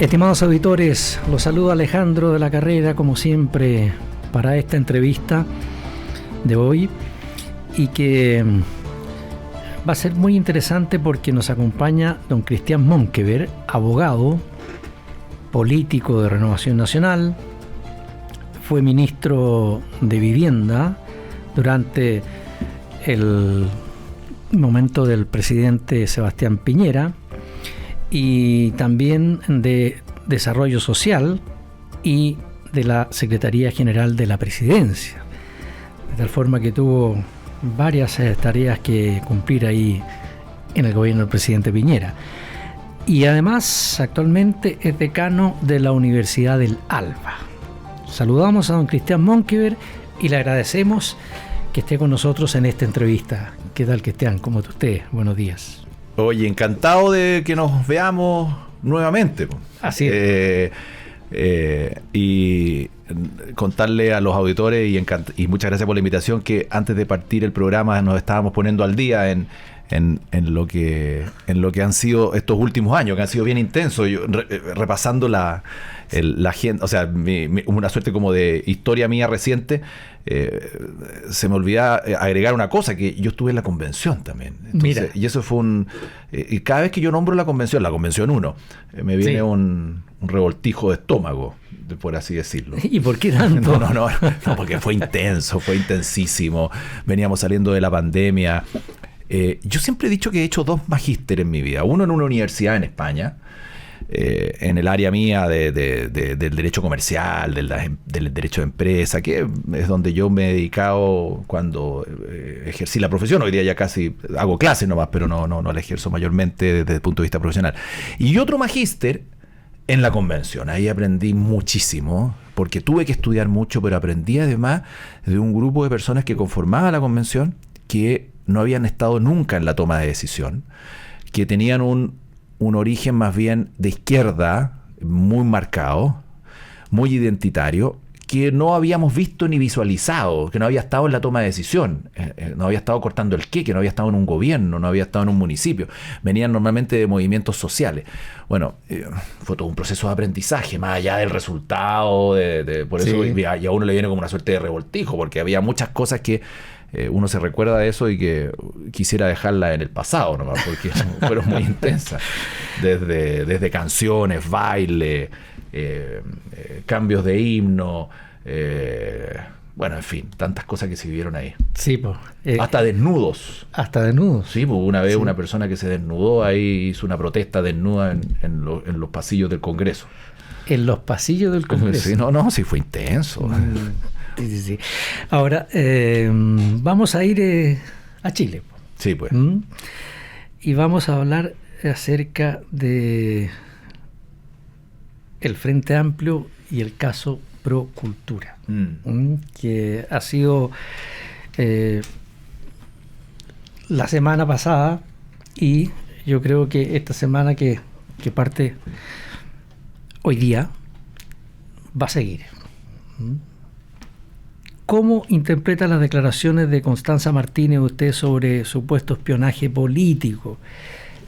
Estimados auditores, los saluda Alejandro de la Carrera, como siempre, para esta entrevista de hoy, y que va a ser muy interesante porque nos acompaña don Cristian Monkever, abogado, político de Renovación Nacional, fue ministro de Vivienda durante el momento del presidente Sebastián Piñera, y también de Desarrollo Social y de la Secretaría General de la Presidencia, de tal forma que tuvo varias tareas que cumplir ahí en el gobierno del presidente Piñera. Y además actualmente es decano de la Universidad del Alba. Saludamos a don Cristian Monkever y le agradecemos que esté con nosotros en esta entrevista. ¿Qué tal, Cristian? ¿Cómo está usted? Buenos días. Oye, encantado de que nos veamos nuevamente. Así es. Y contarle a los auditores y muchas gracias por la invitación, que antes de partir el programa nos estábamos poniendo al día en lo que han sido estos últimos años, que han sido bien intensos. Yo, repasando la agenda, o sea, una suerte como de historia mía reciente, se me olvidaba agregar una cosa, que yo estuve en la convención también. Entonces, y eso fue y cada vez que yo nombro la convención 1, me viene un revoltijo de estómago, por así decirlo. ¿Y por qué tanto? No, porque fue intenso, fue intensísimo. Veníamos saliendo de la pandemia. Yo siempre he dicho que he hecho 2 magísteres en mi vida. Uno en una universidad en España, en el área mía del derecho comercial, del derecho de empresa, que es donde yo me he dedicado cuando ejercí la profesión. Hoy día ya casi hago clases nomás, pero no la ejerzo mayormente desde el punto de vista profesional. Y otro magíster en la convención. Ahí aprendí muchísimo, porque tuve que estudiar mucho, pero aprendí además de un grupo de personas que conformaban la convención, que no habían estado nunca en la toma de decisión, que tenían un origen más bien de izquierda, muy marcado, muy identitario, que no habíamos visto ni visualizado, que no había estado en la toma de decisión, no había estado cortando el queque, no había estado en un gobierno, no había estado en un municipio. Venían normalmente de movimientos sociales. Bueno, fue todo un proceso de aprendizaje, más allá del resultado, por eso, y a uno le viene como una suerte de revoltijo, porque había muchas cosas que uno se recuerda de eso y que quisiera dejarla en el pasado nomás, porque fueron muy intensas. Desde canciones, baile, cambios de himno, bueno, en fin, tantas cosas que se vivieron ahí. Sí, pues. Hasta desnudos. Hasta desnudos. Sí, pues una vez una persona que se desnudó ahí hizo una protesta desnuda en los pasillos del Congreso. ¿En los pasillos del Congreso? Sí, sí fue intenso. Sí. Ahora, vamos a ir a Chile. Sí, pues. Y vamos a hablar acerca de el Frente Amplio y el caso Procultura, que ha sido la semana pasada, y yo creo que esta semana que parte hoy día va a seguir. ¿Cómo interpreta las declaraciones de Constanza Martínez usted sobre supuesto espionaje político?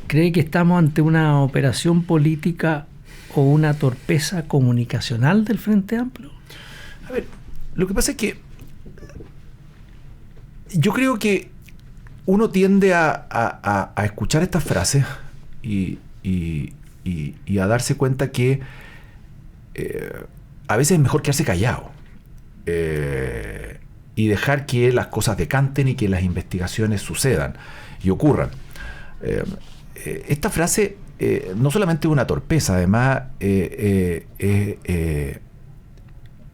¿Cree que estamos ante una operación política o una torpeza comunicacional del Frente Amplio? A ver, lo que pasa es que yo creo que uno tiende a escuchar estas frases y a darse cuenta que a veces es mejor quedarse callado. Y dejar que las cosas decanten y que las investigaciones sucedan y ocurran. Esta frase no solamente es una torpeza, además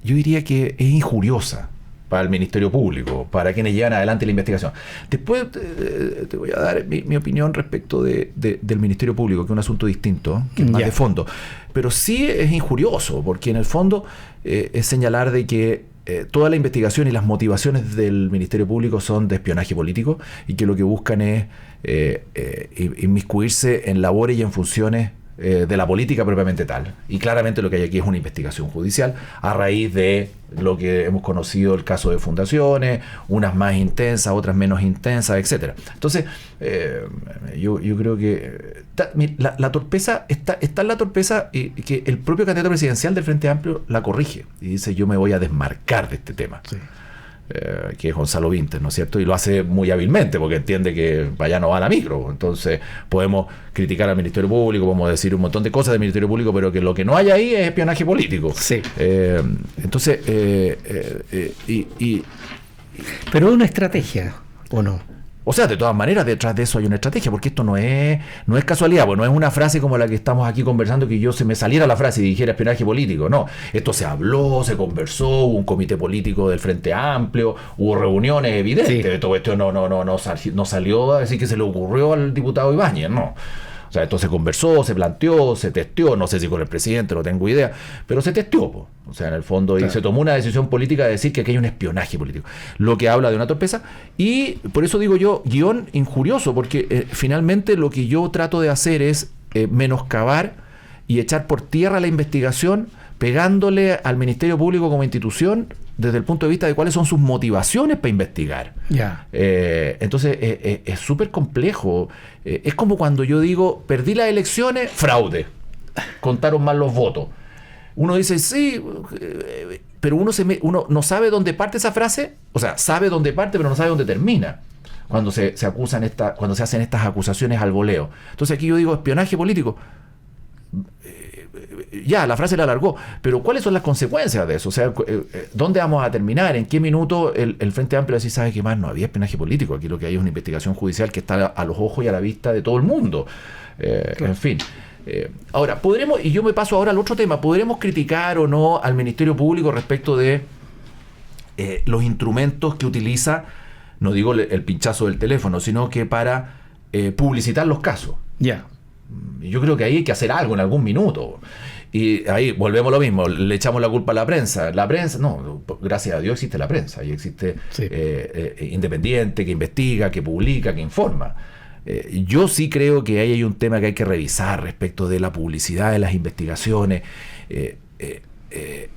yo diría que es injuriosa para el Ministerio Público, para quienes llevan adelante la investigación. Después te voy a dar mi opinión respecto del Ministerio Público, que es un asunto distinto, que es más de fondo. Pero sí es injurioso, porque en el fondo es señalar de que toda la investigación y las motivaciones del Ministerio Público son de espionaje político, y que lo que buscan es inmiscuirse en labores y en funciones de la política propiamente tal. Y claramente lo que hay aquí es una investigación judicial a raíz de lo que hemos conocido, el caso de fundaciones, unas más intensas, otras menos intensas, etcétera. Entonces, yo creo que la torpeza está en la torpeza que el propio candidato presidencial del Frente Amplio la corrige y dice: yo me voy a desmarcar de este tema. Sí. Que es Gonzalo Vintes, ¿no es cierto? Y lo hace muy hábilmente porque entiende que allá no va la micro. Entonces podemos criticar al Ministerio Público, podemos decir un montón de cosas del Ministerio Público, pero que lo que no hay ahí es espionaje político. Sí. Entonces, pero es una estrategia, ¿o no? O sea, de todas maneras, detrás de eso hay una estrategia, porque esto no es casualidad, pues no es una frase como la que estamos aquí conversando, que yo se me saliera la frase y dijera espionaje político. No, esto se habló, se conversó, hubo un comité político del Frente Amplio, hubo reuniones evidentes. Sí. Todo esto no salió a decir que se le ocurrió al diputado Ibáñez, no. O sea, esto se conversó, se planteó, se testeó, no sé si con el presidente, no tengo idea, pero se testeó, po. O sea, en el fondo, claro. Y se tomó una decisión política de decir que aquí hay un espionaje político, lo que habla de una torpeza, y por eso digo yo, guión injurioso, porque finalmente lo que yo trato de hacer es menoscabar y echar por tierra la investigación, pegándole al Ministerio Público como institución desde el punto de vista de cuáles son sus motivaciones para investigar. Yeah. Entonces es súper complejo. Es como cuando yo digo, perdí las elecciones, fraude, contaron mal los votos. Uno dice, sí, pero uno no sabe dónde parte esa frase, o sea, sabe dónde parte, pero no sabe dónde termina. Cuando se hacen estas acusaciones al voleo. Entonces aquí yo digo, espionaje político. Ya, la frase la alargó, pero ¿cuáles son las consecuencias de eso? O sea, ¿dónde vamos a terminar? ¿En qué minuto el Frente Amplio decir, sabe qué más? No había espionaje político, aquí lo que hay es una investigación judicial que está a los ojos y a la vista de todo el mundo. Claro. En fin. Ahora, podremos, y yo me paso ahora al otro tema, ¿podremos criticar o no al Ministerio Público respecto de los instrumentos que utiliza, no digo el pinchazo del teléfono, sino que para publicitar los casos? Ya. Yo creo que ahí hay que hacer algo en algún minuto. Y ahí volvemos a lo mismo, le echamos la culpa a la prensa. La prensa, no, gracias a Dios existe la prensa y existe sí. Independiente, que investiga, que publica, que informa. Yo sí creo que ahí hay un tema que hay que revisar respecto de la publicidad de las investigaciones.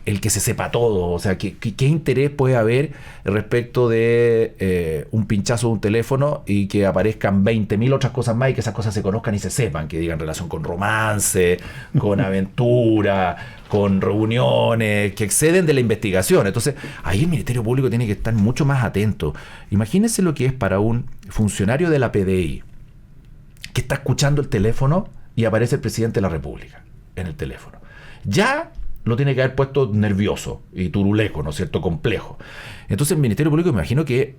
El que se sepa todo, o sea, ¿qué interés puede haber respecto de un pinchazo de un teléfono y que aparezcan 20.000 otras cosas más y que esas cosas se conozcan y se sepan, que digan relación con romance, con aventura, con reuniones, que exceden de la investigación? Entonces, ahí el Ministerio Público tiene que estar mucho más atento. Imagínense lo que es para un funcionario de la PDI que está escuchando el teléfono y aparece el presidente de la República en el teléfono. Ya lo tiene que haber puesto nervioso y turuleco, ¿no es cierto?, complejo. Entonces el Ministerio Público, me imagino que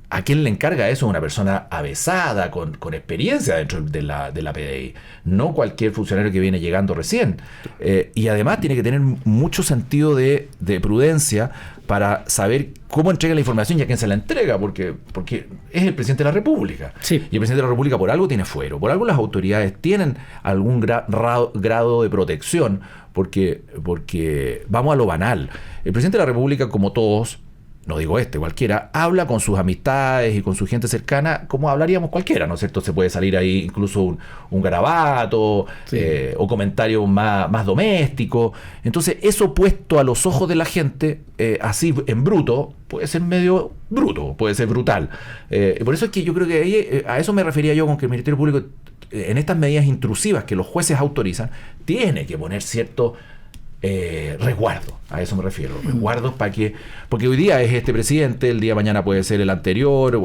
a quien le encarga eso es una persona avesada, con experiencia dentro de la PDI, no cualquier funcionario que viene llegando recién. Y además tiene que tener mucho sentido de prudencia para saber cómo entrega la información y a quién se la entrega, porque es el presidente de la República. Sí. Y el presidente de la República por algo tiene fuero, por algo las autoridades tienen algún grado de protección, porque vamos a lo banal. El presidente de la República, como todos, no digo cualquiera, habla con sus amistades y con su gente cercana como hablaríamos cualquiera, ¿no es cierto? Se puede salir ahí incluso un garabato, sí. O comentarios más domésticos. Entonces, eso puesto a los ojos de la gente, así en bruto, puede ser medio bruto, puede ser brutal. Por eso es que yo creo que ahí, a eso me refería yo con que el Ministerio Público, en estas medidas intrusivas que los jueces autorizan, tiene que poner cierto resguardo, a eso me refiero, resguardos porque hoy día es este presidente, el día de mañana puede ser el anterior,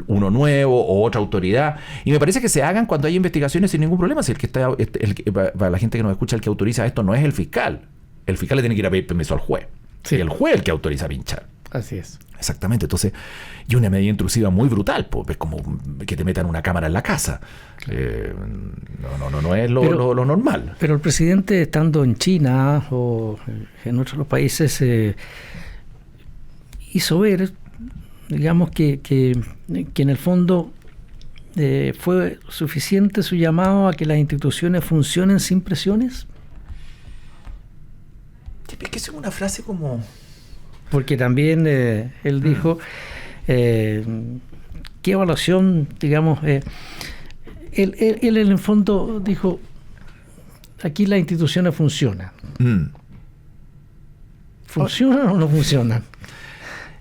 uno nuevo o otra autoridad, y me parece que se hagan cuando hay investigaciones sin ningún problema. Si para la gente que nos escucha, el que autoriza esto no es el fiscal le tiene que ir a pedir permiso al juez, sí. Y el juez es el que autoriza a pinchar. Así es. Exactamente. Entonces, y una medida intrusiva muy brutal, pues, es como que te metan una cámara en la casa. No es lo normal. Pero el presidente, estando en China o en otros países, hizo ver, digamos, que en el fondo fue suficiente su llamado a que las instituciones funcionen sin presiones. Es que es una frase como... Porque también él dijo, ¿qué evaluación, digamos? Él en el fondo dijo aquí las instituciones funcionan. ¿Funcionan o no funcionan?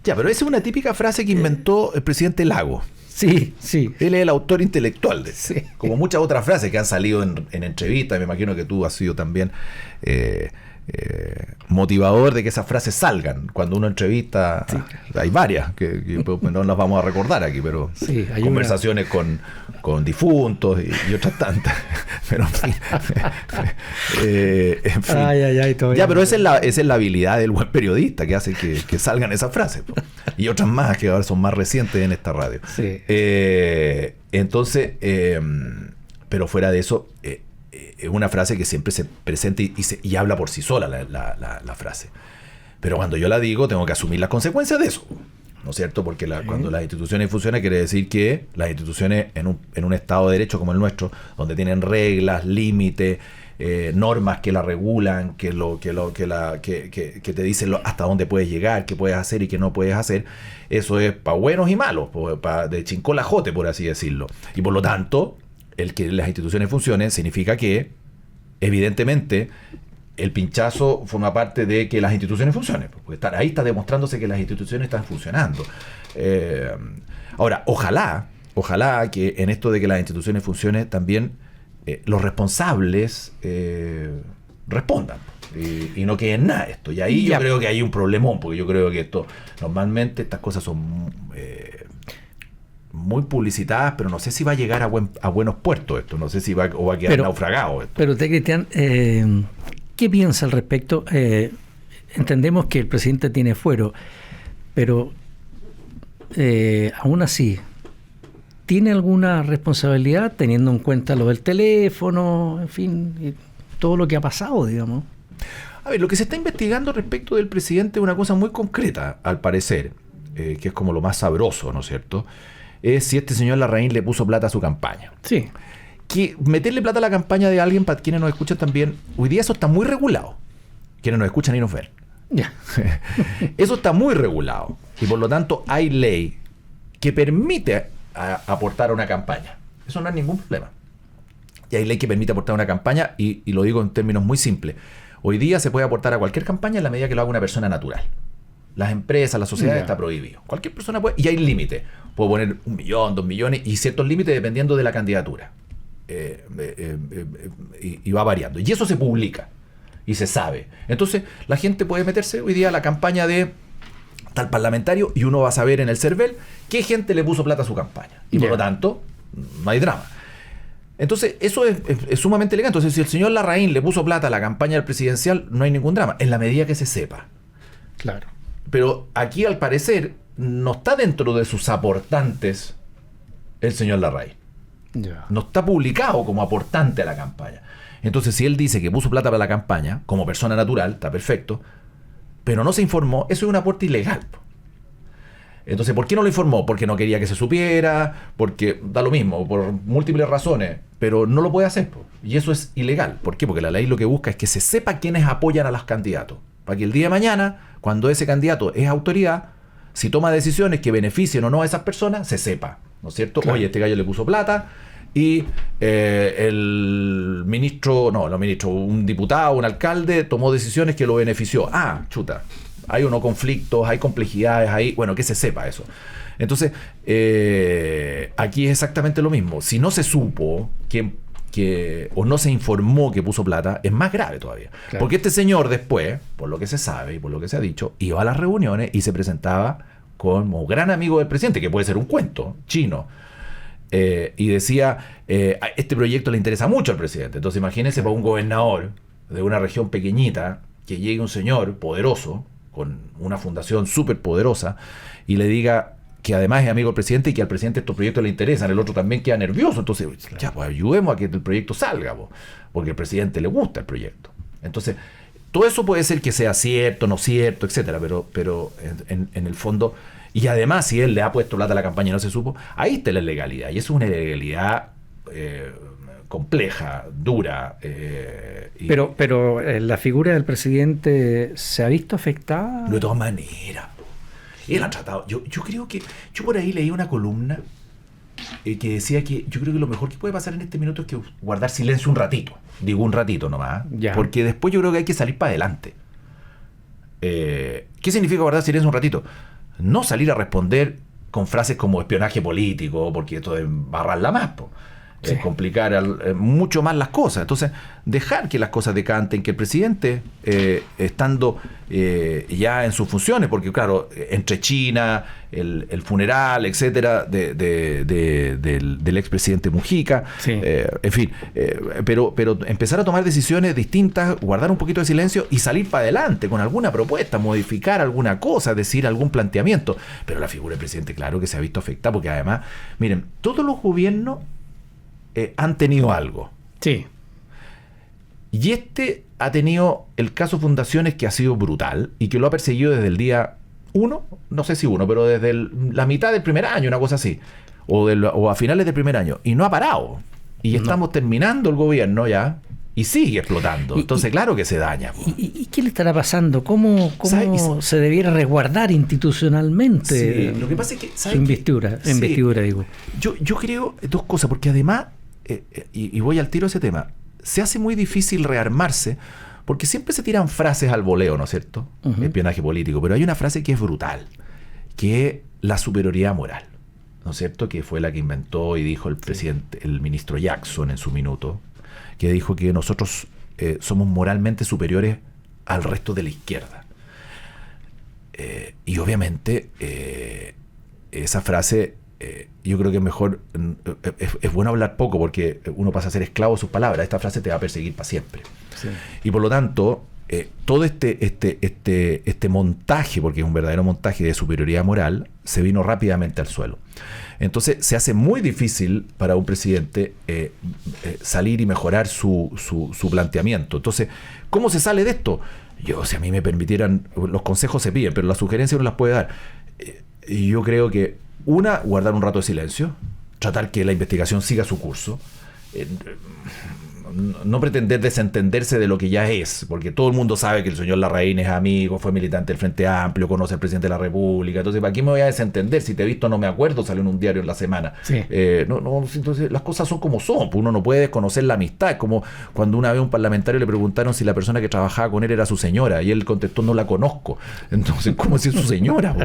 Ya, pero esa es una típica frase que inventó el presidente Lagos. Sí, sí. Él es el autor intelectual de eso. Sí. Como muchas otras frases que han salido en entrevistas. Me imagino que tú has sido también motivador de que esas frases salgan. Cuando uno entrevista, sí. Hay varias que no las vamos a recordar aquí, pero sí, hay conversaciones con difuntos y otras tantas. Pero en fin. En fin. Ya, pero esa es la habilidad del buen periodista que hace que salgan esas frases. Y otras más que ahora son más recientes en esta radio. Sí. Entonces, pero fuera de eso, es una frase que siempre se presenta y habla por sí sola la frase. Pero cuando yo la digo, tengo que asumir las consecuencias de eso, ¿no es cierto? Porque cuando las instituciones funcionan, quiere decir que las instituciones en un Estado de Derecho como el nuestro, donde tienen reglas, límites, normas que la regulan, que te dicen hasta dónde puedes llegar, qué puedes hacer y qué no puedes hacer, eso es para buenos y malos, de chincolajote, por así decirlo. Y por lo tanto, el que las instituciones funcionen significa que, evidentemente, el pinchazo forma parte de que las instituciones funcionen, porque ahí está demostrándose que las instituciones están funcionando. Ahora, ojalá que en esto de que las instituciones funcionen también los responsables respondan y no quede en nada esto. Y ahí yo creo que hay un problemón, porque yo creo que normalmente estas cosas son muy publicitadas, pero no sé si va a llegar a buenos puertos esto, no sé si va a quedar naufragado esto. Pero usted, Cristian, ¿qué piensa al respecto? Entendemos que el presidente tiene fuero, pero aún así, ¿tiene alguna responsabilidad teniendo en cuenta lo del teléfono, en fin, todo lo que ha pasado, digamos? A ver, lo que se está investigando respecto del presidente es una cosa muy concreta, al parecer, que es como lo más sabroso, ¿no es cierto? Es si este señor Larraín le puso plata a su campaña. Sí. Que meterle plata a la campaña de alguien, para quienes nos escuchan también, hoy día eso está muy regulado. Quienes nos escuchan y nos ven. Ya. Eso está muy regulado. Y por lo tanto hay ley que permite aportar a una campaña. Eso no es ningún problema. Y hay ley que permite aportar a una campaña, y lo digo en términos muy simples. Hoy día se puede aportar a cualquier campaña en la medida que lo haga una persona natural. Las empresas, las sociedades, está prohibido. Cualquier persona puede, y hay límites. Puedo poner 1 millón, 2 millones, y ciertos límites dependiendo de la candidatura. Y va variando. Y eso se publica y se sabe. Entonces, la gente puede meterse hoy día a la campaña de tal parlamentario y uno va a saber en el CERVEL qué gente le puso plata a su campaña. Y por lo tanto, no hay drama. Entonces, eso es sumamente elegante. Entonces, si el señor Larraín le puso plata a la campaña del presidencial, no hay ningún drama, en la medida que se sepa. Claro. Pero aquí, al parecer, no está dentro de sus aportantes el señor Larraín. No está publicado como aportante a la campaña. Entonces, si él dice que puso plata para la campaña, como persona natural, está perfecto, pero no se informó, eso es un aporte ilegal. Entonces, ¿por qué no lo informó? Porque no quería que se supiera, porque da lo mismo, por múltiples razones, pero no lo puede hacer. Y eso es ilegal. ¿Por qué? Porque la ley lo que busca es que se sepa quiénes apoyan a los candidatos, para que el día de mañana, cuando ese candidato es autoridad, si toma decisiones que beneficien o no a esas personas, se sepa, ¿no es cierto? Claro. Oye, este gallo le puso plata y un diputado, un alcalde tomó decisiones que lo benefició. Ah, chuta, hay unos conflictos, hay complejidades, bueno, que se sepa eso. Entonces, aquí es exactamente lo mismo. Si no se supo o no se informó que puso plata, es más grave todavía. Claro. Porque este señor después, por lo que se sabe y por lo que se ha dicho, iba a las reuniones y se presentaba como gran amigo del presidente, que puede ser un cuento chino, y decía, este proyecto le interesa mucho al presidente. Entonces imagínense para un gobernador de una región pequeñita que llegue un señor poderoso con una fundación súper poderosa y le diga que además es amigo del presidente y que al presidente estos proyectos le interesan, el otro también queda nervioso. Entonces, ya, pues ayudemos a que el proyecto salga, porque al presidente le gusta el proyecto. Entonces, todo eso puede ser que sea cierto, no cierto, etcétera, pero en el fondo, y además si él le ha puesto plata a la campaña y no se supo, ahí está la ilegalidad, y eso es una ilegalidad compleja, dura. Pero la figura del presidente se ha visto afectada. De todas maneras. Él ha tratado. Yo creo que. Yo por ahí leí una columna que decía que yo creo que lo mejor que puede pasar en este minuto es que guardar silencio un ratito. Digo un ratito nomás, ya. Porque después yo creo que hay que salir para adelante. ¿Qué significa guardar silencio un ratito? No salir a responder con frases como espionaje político, porque esto es barrarla más, po. Sí. Complicar mucho más las cosas. Entonces, dejar que las cosas decanten, que el presidente, estando ya en sus funciones, porque claro, entre China, el funeral, etcétera, del expresidente Mujica, sí. En fin, pero empezar a tomar decisiones distintas, guardar un poquito de silencio y salir para adelante con alguna propuesta, modificar alguna cosa, decir algún planteamiento. Pero la figura del presidente, claro que se ha visto afectada, porque además, miren, todos los gobiernos han tenido algo. Sí. Y este ha tenido el caso Fundaciones, que ha sido brutal y que lo ha perseguido desde el día 1, no sé si 1, pero desde la mitad del primer año, una cosa así, o a finales del primer año, y no ha parado. Y estamos terminando el gobierno ya y sigue explotando. Entonces, claro que se daña. ¿Y qué le estará pasando? ¿Cómo se debiera resguardar institucionalmente lo que pasa es que, su investidura, digo? Yo creo dos cosas, porque además, y voy al tiro a ese tema, se hace muy difícil rearmarse, porque siempre se tiran frases al voleo, ¿no es cierto? Uh-huh. Espionaje político, pero hay una frase que es brutal, que es la superioridad moral, ¿no es cierto? Que fue la que inventó y dijo el presidente, el ministro Jackson en su minuto, que dijo que nosotros somos moralmente superiores al resto de la izquierda. Y obviamente esa frase, yo creo que es mejor, es bueno hablar poco, porque uno pasa a ser esclavo de sus palabras. Esta frase te va a perseguir para siempre. Sí. Y por lo tanto, todo este montaje, porque es un verdadero montaje de superioridad moral, se vino rápidamente al suelo. Entonces se hace muy difícil para un presidente salir y mejorar su planteamiento. Entonces, ¿cómo se sale de esto? Si a mí me permitieran, los consejos se piden, pero las sugerencias uno las puede dar. Y yo creo que, guardar un rato de silencio, tratar que la investigación siga su curso, no pretender desentenderse de lo que ya es, porque todo el mundo sabe que el señor Larraín es amigo, fue militante del Frente Amplio, conoce al presidente de la República. Entonces, ¿para qué me voy a desentender? Si te he visto no me acuerdo, salió en un diario en la semana. Sí. Entonces las cosas son como son, uno no puede desconocer la amistad. Es como cuando una vez a un parlamentario le preguntaron si la persona que trabajaba con él era su señora, y él contestó: no la conozco. Entonces, ¿cómo si es su señora?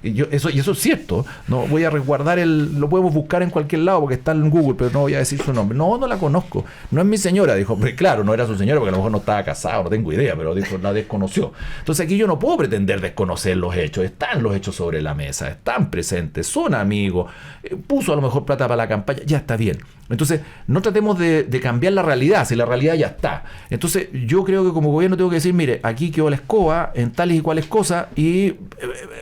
Eso es cierto. No voy a resguardar lo podemos buscar en cualquier lado porque está en Google, pero no voy a decir su nombre. No la conozco. No es mi señora, dijo. Claro, no era su señora porque a lo mejor no estaba casado, no tengo idea, pero dijo, la desconoció. Entonces aquí yo no puedo pretender desconocer los hechos. Están los hechos sobre la mesa, están presentes, son amigos, puso a lo mejor plata para la campaña, ya está bien. Entonces no tratemos de cambiar la realidad, si la realidad ya está. Entonces yo creo que como gobierno tengo que decir: mire, aquí quedó la escoba en tales y cuales cosas, y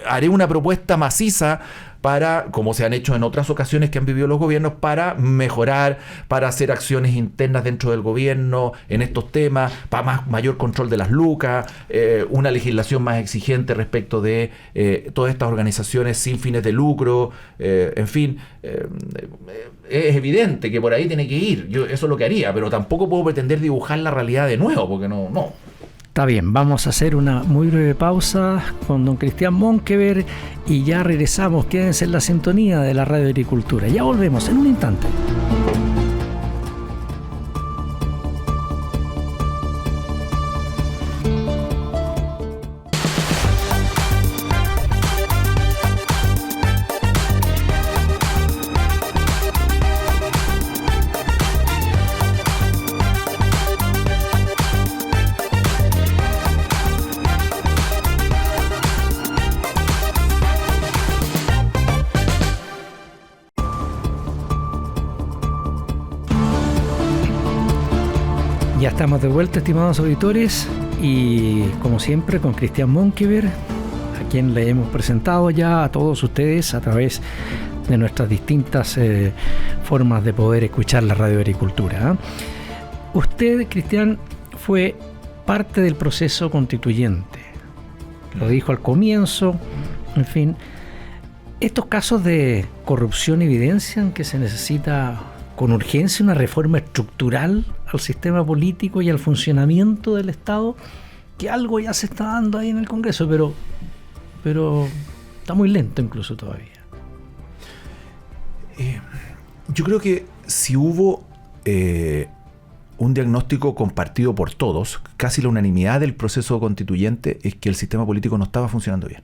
haré una propuesta maciza para, como se han hecho en otras ocasiones que han vivido los gobiernos, para mejorar, para hacer acciones internas dentro del gobierno en estos temas, para mayor control de las lucas, una legislación más exigente respecto de todas estas organizaciones sin fines de lucro, en fin, es evidente que por ahí tiene que ir. Yo eso es lo que haría, pero tampoco puedo pretender dibujar la realidad de nuevo, porque no. Está bien, vamos a hacer una muy breve pausa con don Cristian Monkever y ya regresamos. Quédense en la sintonía de la Radio Agricultura. Ya volvemos en un instante. Ya estamos de vuelta, estimados auditores, y como siempre con Cristian Monkever, a quien le hemos presentado ya a todos ustedes a través de nuestras distintas formas de poder escuchar la Radio Agricultura. Usted, Cristian, fue parte del proceso constituyente, lo dijo al comienzo. En fin, estos casos de corrupción evidencian que se necesita con urgencia una reforma estructural al sistema político y al funcionamiento del Estado, que algo ya se está dando ahí en el Congreso, pero está muy lento incluso todavía. Yo creo que si hubo un diagnóstico compartido por todos, casi la unanimidad del proceso constituyente es que el sistema político no estaba funcionando bien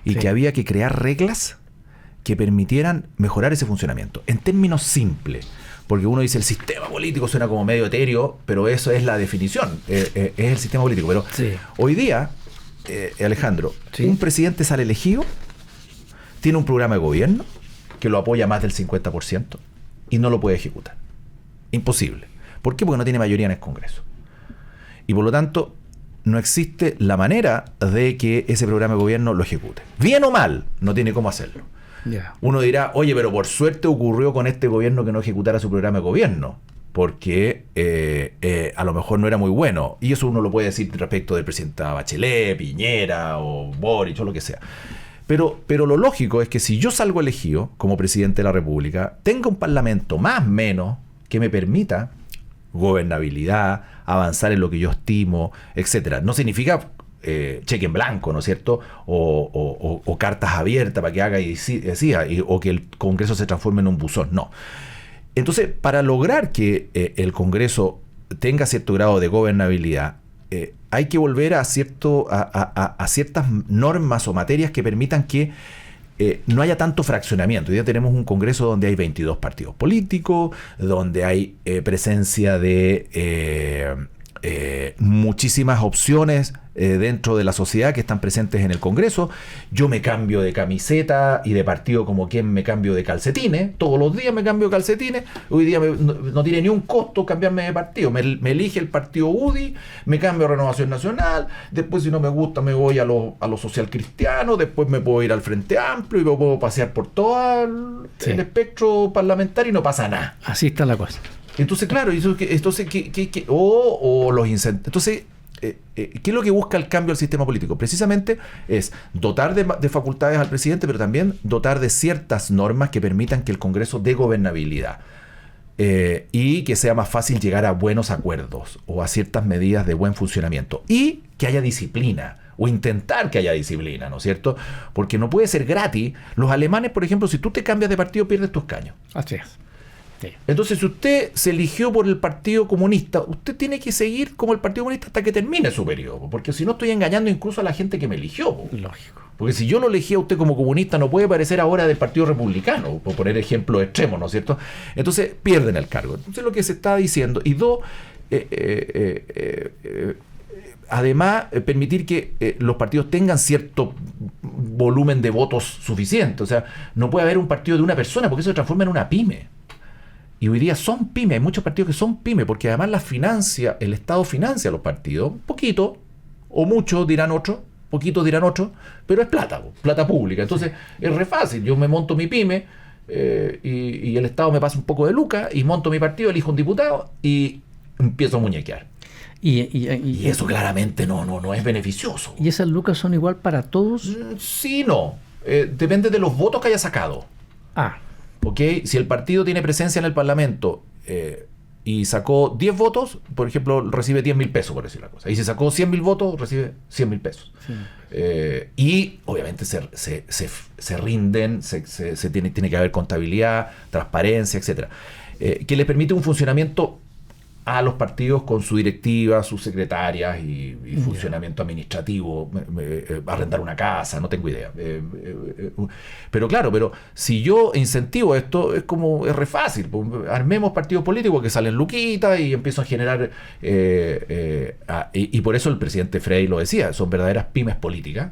y que había que crear reglas que permitieran mejorar ese funcionamiento. En términos simples, porque uno dice el sistema político suena como medio etéreo, pero eso es la definición, es el sistema político. Pero hoy día, Alejandro, un presidente sale elegido, tiene un programa de gobierno que lo apoya más del 50% y no lo puede ejecutar. Imposible. ¿Por qué? Porque no tiene mayoría en el Congreso. Y por lo tanto, no existe la manera de que ese programa de gobierno lo ejecute. Bien o mal, no tiene cómo hacerlo. Uno dirá, oye, pero por suerte ocurrió con este gobierno que no ejecutara su programa de gobierno, porque a lo mejor no era muy bueno. Y eso uno lo puede decir respecto del presidente Bachelet, Piñera o Boric o lo que sea. Pero lo lógico es que si yo salgo elegido como presidente de la República, tenga un parlamento más o menos que me permita gobernabilidad, avanzar en lo que yo estimo, etcétera. No significa cheque en blanco, ¿no es cierto? O cartas abiertas para que haga y decida, o que el Congreso se transforme en un buzón. No. Entonces, para lograr que el Congreso tenga cierto grado de gobernabilidad, hay que volver a ciertas normas o materias que permitan que no haya tanto fraccionamiento. Hoy día tenemos un Congreso donde hay 22 partidos políticos, donde hay presencia de muchísimas opciones dentro de la sociedad que están presentes en el Congreso. Yo me cambio de camiseta y de partido como quien me cambio de calcetines. Todos los días me cambio de calcetines. Hoy día no tiene ni un costo cambiarme de partido. Me elige el partido UDI, me cambio a Renovación Nacional. Después, si no me gusta, me voy a los socialcristianos. Después me puedo ir al Frente Amplio y me puedo pasear por todo el espectro parlamentario y no pasa nada. Así está la cosa. Entonces, claro, entonces, los incentivos. Entonces, ¿qué es lo que busca el cambio del sistema político? Precisamente es dotar de facultades al presidente, pero también dotar de ciertas normas que permitan que el Congreso dé gobernabilidad y que sea más fácil llegar a buenos acuerdos o a ciertas medidas de buen funcionamiento y que haya disciplina. O intentar que haya disciplina, ¿no es cierto? Porque no puede ser gratis. Los alemanes, por ejemplo, si tú te cambias de partido, pierdes tu escaño. Así es. Sí. Entonces, si usted se eligió por el Partido Comunista, usted tiene que seguir como el Partido Comunista hasta que termine su periodo, porque si no estoy engañando incluso a la gente que me eligió. Lógico. Porque si yo lo elegí a usted como comunista, no puede parecer ahora del Partido Republicano, por poner ejemplos extremos, ¿no es cierto? Entonces, pierden el cargo. Entonces, lo que se está diciendo, y además, permitir que los partidos tengan cierto volumen de votos suficiente. O sea, no puede haber un partido de una persona, porque eso se transforma en una pyme. Y hoy día son pymes, hay muchos partidos que son pymes, porque además el Estado financia a los partidos, poquito o mucho dirán otros, poquitos dirán otros, pero es plata pública. Entonces es re fácil, yo me monto mi pyme y el Estado me pasa un poco de lucas y monto mi partido, elijo un diputado y empiezo a muñequear. Y eso claramente no es beneficioso. ¿Y esas lucas son igual para todos? Sí, no. Depende de los votos que haya sacado. ¿Ok? Si el partido tiene presencia en el Parlamento y sacó 10 votos, por ejemplo, recibe 10.000 pesos, por decir la cosa. Y si sacó 100.000 votos, recibe 100.000 pesos. Sí. Y obviamente se rinden, tiene que haber contabilidad, transparencia, etcétera, que le permite un funcionamiento a los partidos con su directiva, sus secretarias y funcionamiento administrativo, arrendar una casa, no tengo idea. Pero claro, si yo incentivo esto, es re fácil. Armemos partidos políticos que salen luquitas y empiezo a generar... y por eso el presidente Frey lo decía, son verdaderas pymes políticas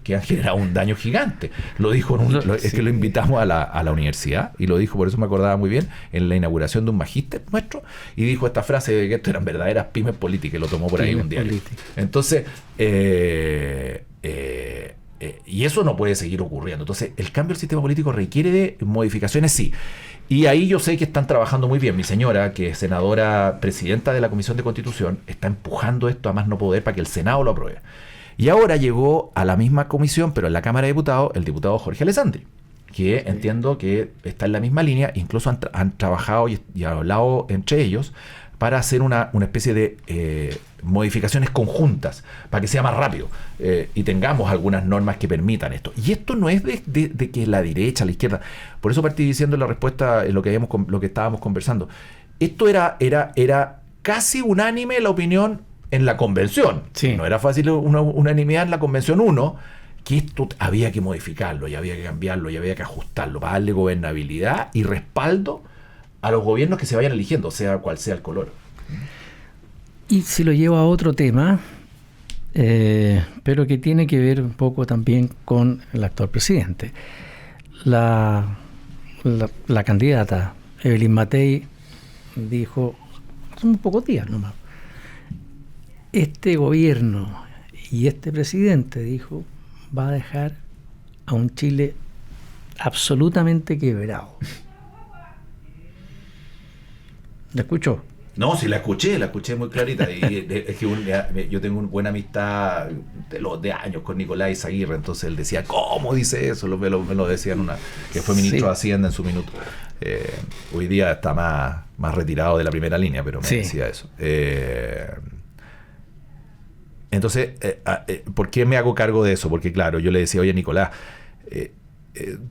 que han generado un daño gigante. Lo dijo, es que lo invitamos a la universidad y lo dijo, por eso me acordaba muy bien, en la inauguración de un magíster nuestro, y dijo esta frase de que esto eran verdaderas pymes políticas, lo tomó por ahí un diario. Entonces, y eso no puede seguir ocurriendo. Entonces, el cambio del sistema político requiere de modificaciones, sí. Y ahí yo sé que están trabajando muy bien. Mi señora, que es senadora presidenta de la Comisión de Constitución, está empujando esto a más no poder para que el Senado lo apruebe. Y ahora llegó a la misma comisión, pero en la Cámara de Diputados, el diputado Jorge Alessandri, que entiendo que está en la misma línea, incluso han trabajado y hablado entre ellos para hacer una especie de modificaciones conjuntas, para que sea más rápido y tengamos algunas normas que permitan esto. Y esto no es de que la derecha, la izquierda, por eso partí diciendo en la respuesta en lo que estábamos conversando. Esto era casi unánime la opinión en la convención. Sí. No era fácil una unanimidad en la convención 1, que esto había que modificarlo y había que cambiarlo y había que ajustarlo para darle gobernabilidad y respaldo a los gobiernos que se vayan eligiendo, sea cual sea el color. Y si lo llevo a otro tema, pero que tiene que ver un poco también con el actual presidente. La candidata Evelyn Matei dijo hace unos pocos días nomás, este gobierno y este presidente, dijo, va a dejar a un Chile absolutamente quebrado. ¿La escuchó? No, sí, la escuché muy clarita. Y es que yo tengo una buena amistad de años con Nicolás Izaguirre, entonces él decía, ¿cómo dice eso? Me lo decía que fue ministro de Hacienda en su minuto. Hoy día está más retirado de la primera línea, pero me decía eso. Entonces, ¿por qué me hago cargo de eso? Porque claro, yo le decía, oye Nicolás,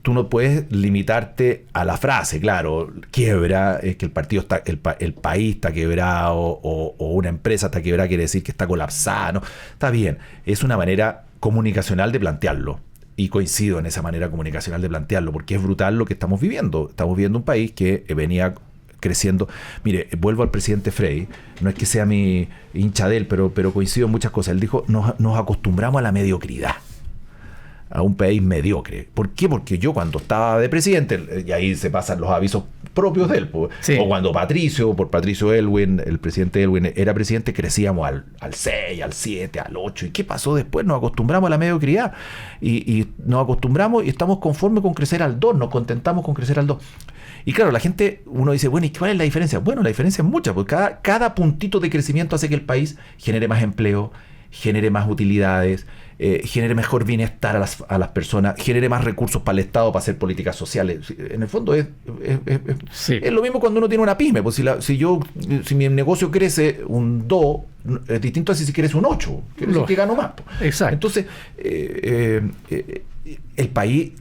tú no puedes limitarte a la frase, claro, quiebra, es que el partido está, el país está quebrado o una empresa está quebrada, quiere decir que está colapsada, ¿no? Está bien, es una manera comunicacional de plantearlo y coincido en esa manera comunicacional de plantearlo porque es brutal lo que estamos viviendo un país que venía creciendo. Mire, vuelvo al presidente Frey, no es que sea mi hincha de él, pero coincido en muchas cosas. Él dijo, nos acostumbramos a la mediocridad, a un país mediocre. ¿Por qué? Porque yo cuando estaba de presidente, y ahí se pasan los avisos propios de él, pues, o cuando Patricio Aylwin, el presidente Aylwin era presidente, crecíamos al 6, al 7, al 8. ¿Y qué pasó después? Nos acostumbramos a la mediocridad y nos acostumbramos y estamos conformes con crecer al 2, nos contentamos con crecer al 2. Y claro, la gente, uno dice, bueno, ¿y cuál es la diferencia? Bueno, la diferencia es mucha, porque cada puntito de crecimiento hace que el país genere más empleo, genere más utilidades, genere mejor bienestar a las personas, genere más recursos para el Estado para hacer políticas sociales. En el fondo es lo mismo cuando uno tiene una pyme. Pues si mi negocio crece un 2, es distinto a si crece un 8. Quiere decir que gano más. Exacto. Entonces, el país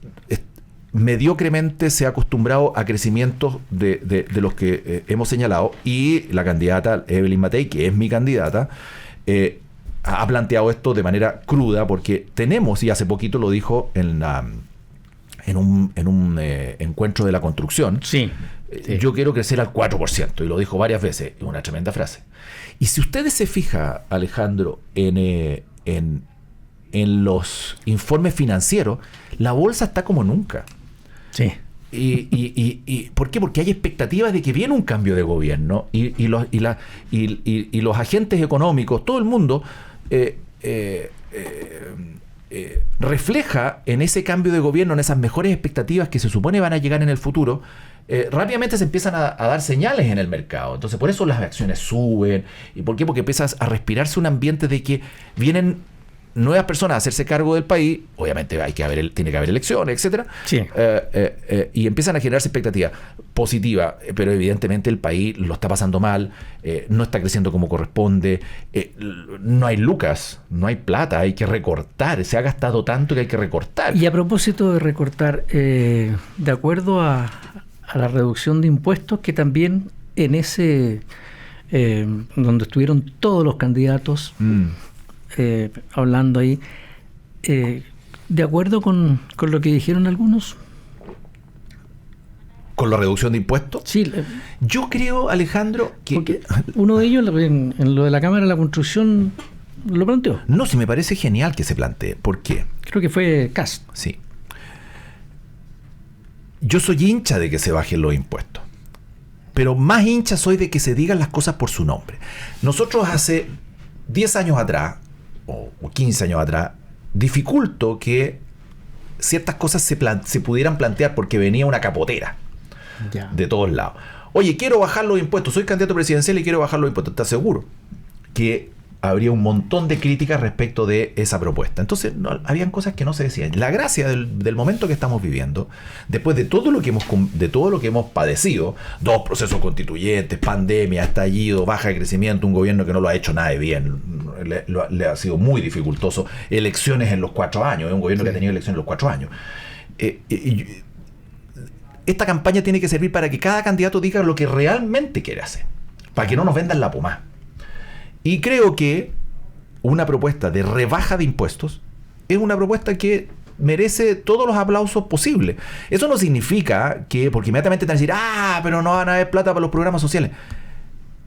mediocremente se ha acostumbrado a crecimientos de los que hemos señalado, y la candidata Evelyn Matei, que es mi candidata, ha planteado esto de manera cruda, porque tenemos, y hace poquito lo dijo en un encuentro de la construcción, yo quiero crecer al 4%, y lo dijo varias veces, es una tremenda frase. Y si ustedes se fijan, Alejandro, en los informes financieros, la bolsa está como nunca. Sí. ¿Y por qué? Porque hay expectativas de que viene un cambio de gobierno y los agentes económicos, todo el mundo refleja en ese cambio de gobierno, en esas mejores expectativas que se supone van a llegar en el futuro. Rápidamente se empiezan a dar señales en el mercado. Entonces por eso las acciones suben. ¿Y por qué? Porque empiezas a respirarse un ambiente de que vienen nuevas personas a hacerse cargo del país. Obviamente tiene que haber elecciones, etcétera. Sí. Y empiezan a generarse expectativas positivas, pero evidentemente el país lo está pasando mal, no está creciendo como corresponde, no hay lucas, no hay plata, hay que recortar, se ha gastado tanto que hay que recortar. Y a propósito de recortar, de acuerdo a la reducción de impuestos, que también en ese donde estuvieron todos los candidatos hablando ahí, de acuerdo con lo que dijeron algunos. ¿Con la reducción de impuestos? Sí. Yo creo, Alejandro, que... Porque uno de ellos, en lo de la Cámara de la Construcción, lo planteó. No, sí me parece genial que se plantee. ¿Por qué? Creo que fue Kast. Sí. Yo soy hincha de que se bajen los impuestos, pero más hincha soy de que se digan las cosas por su nombre. Nosotros hace 10 años atrás, o 15 años atrás, dificultó que ciertas cosas se pudieran plantear porque venía una capotera de todos lados. Oye, quiero bajar los impuestos, soy candidato presidencial y quiero bajar los impuestos. ¿Estás seguro que habría un montón de críticas respecto de esa propuesta. Entonces, habían cosas que no se decían. La gracia del momento que estamos viviendo, después de todo lo que hemos padecido, 2 procesos constituyentes, pandemia, estallido, baja de crecimiento, un gobierno que no lo ha hecho nada de bien, le ha sido muy dificultoso, elecciones en los 4 años, es un gobierno que ha tenido elecciones en los 4 años. Esta campaña tiene que servir para que cada candidato diga lo que realmente quiere hacer, para que no nos vendan la pomada. Y creo que una propuesta de rebaja de impuestos es una propuesta que merece todos los aplausos posibles. Eso no significa que, porque inmediatamente te van a decir, pero no van a haber plata para los programas sociales.